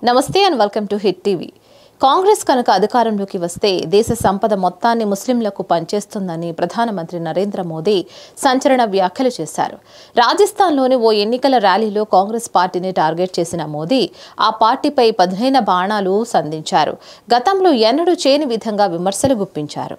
నమస్తే and welcome to hit TV. Congress కనుక అధికారంలోకి వస్తే దేశ సంపద మొత్తాన్ని ముస్లింలకు పంచేస్తుందని ప్రధానమంత్రి నరేంద్ర మోదీ సంచలన వ్యాఖ్యలు చేశారు. రాజస్థాన్లోని ఓ ఎన్నికల ర్యాలీలో కాంగ్రెస్ పార్టీని టార్గెట్ చేసిన మోదీ ఆ పార్టీపై పదునైన బాణాలు సంధించారు. గతంలో ఎన్నడూ చేయని విధంగా విమర్శలు గుప్పించారు.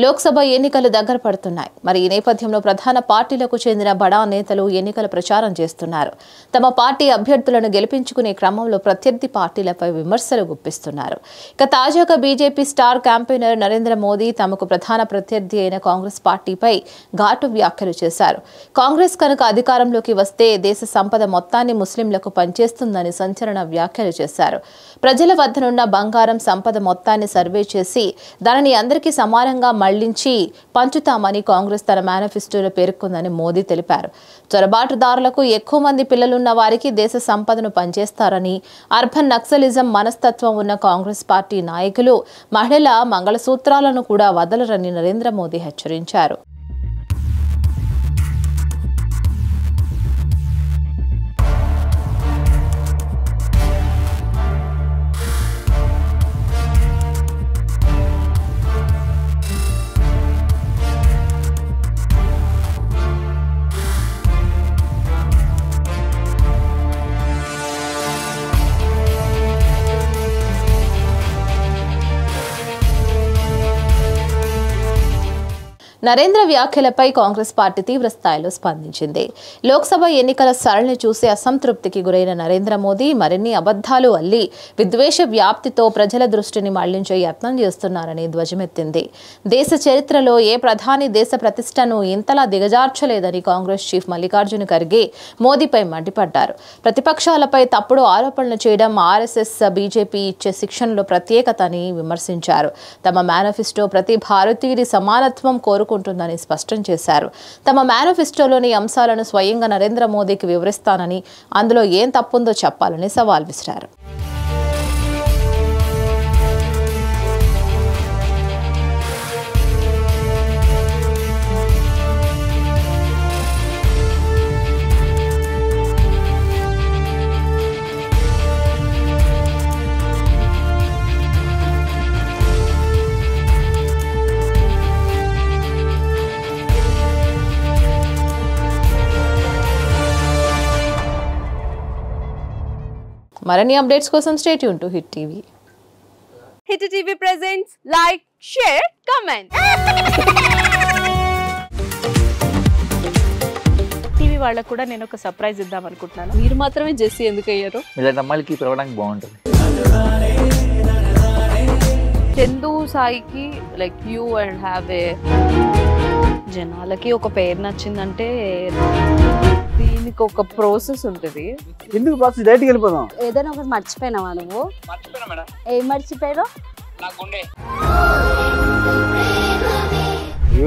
లోక్సభ ఎన్నికలు దగ్గర పడుతున్నాయి. మరి ఈ నేపథ్యంలో ప్రధాన పార్టీలకు చెందిన బడా నేతలు ఎన్నికల ప్రచారం చేస్తున్నారు. తమ పార్టీ అభ్యర్థులను గెలిపించుకునే క్రమంలో ప్రత్యర్థి పార్టీలపై విమర్శలు గుప్పిస్తున్నారు. ఇక తాజాగా BJP star campaigner Narendra Modi తమకు ప్రధాన ప్రత్యర్థి అయిన కాంగ్రెస్ పార్టీపై ఘాటు వ్యాఖ్యలు చేశారు. కాంగ్రెస్ కనుక అధికారంలోకి వస్తే దేశ సంపద మొత్తాన్ని ముస్లింలకు పంచేస్తుందని సంచలన వ్యాఖ్యలు చేశారు. ప్రజల వద్దనున్న బంగారం సంపద మొత్తాన్ని సర్వే చేసి దానిని అందరికీ సమానంగా మళ్లించి పంచుతామని కాంగ్రెస్ తన మేనిఫెస్టోలో పేర్కొందని మోదీ తెలిపారు. చొరబాటుదారులకు ఎక్కువ మంది పిల్లలున్న వారికి దేశ సంపదను పంచేస్తారని, అర్బన్ నక్సలిజం మనస్తత్వం ఉన్న కాంగ్రెస్ పార్టీ నాయకులు మహిళల మంగళసూత్రాలను కూడా వదలరని నరేంద్ర మోదీ హెచ్చరించారు. నరేంద్ర వ్యాఖ్యలపై కాంగ్రెస్ పార్టీ తీవ్ర స్థాయిలో స్పందించింది. లోక్సభ ఎన్నికల సరళిని చూసి అసంతృప్తికి గురైన నరేంద్ర మోదీ మరిన్ని అబద్ధాలు అల్లి విద్వేష వ్యాప్తితో ప్రజల దృష్టిని మళ్లించే యత్నం చేస్తున్నారని ధ్వజమెత్తింది. దేశ చరిత్రలో ఏ ప్రధాని దేశ ప్రతిష్టను ఇంతలా దిగజార్చలేదని కాంగ్రెస్ చీఫ్ మల్లికార్జున ఖర్గే మోదీపై మండిపడ్డారు. ప్రతిపక్షాలపై తప్పుడు ఆరోపణలు చేయడం ఆర్ఎస్ఎస్, బీజేపీ ఇచ్చే శిక్షణలో ప్రత్యేకత అని విమర్శించారు. తమ మేనిఫెస్టో ప్రతి భారతీయుడి సమానత్వం కోరుకుంటుందని స్పష్టం చేశారు. తమ మేనిఫెస్టోలోని అంశాలను స్వయంగా నరేంద్ర మోదీకి వివరిస్తానని, అందులో ఏం తప్పుందో చెప్పాలని సవాల్ విసిరారు. మరిన్ని అప్డేట్స్ కోసం stay tune to hit TV. Hit TV presents like, share, comment. TV వాళ్ళకు కూడా నేను ఒక సర్ప్రైజ్ ఇద్దాం అనుకుంటున్నాను. మీరు మాత్రమే జెస్సీ ఎందుకు అయ్యారు? ఇలాంటి అమ్మాయిలకి పిలవడానికి బాగుంటుంది. చందు సాయికి like you and have a జనాలకి ఒక పేరు నచ్చిందంటే దీనికి ఒక ప్రాసెస్ ఉంటుంది. ఎందుకు ప్రాసెస్ డైరెక్ట్ వెళ్ళిపోదాం. ఏదైనా ఒకటి మర్చిపోయినావా నువ్వు? ఏం మర్చిపోయావు?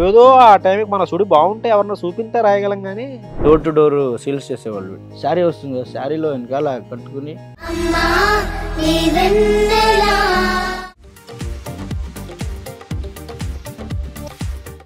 ఏదో ఆ టైంకి మన సుడి బాగుంటే ఎవరన్నా చూపిస్తే రాయగలం కానీ డోర్ టు డోర్ సేల్స్ చేసేవాళ్ళు. శారీ వస్తుంది, శారీలో వెనకాల కట్టుకుని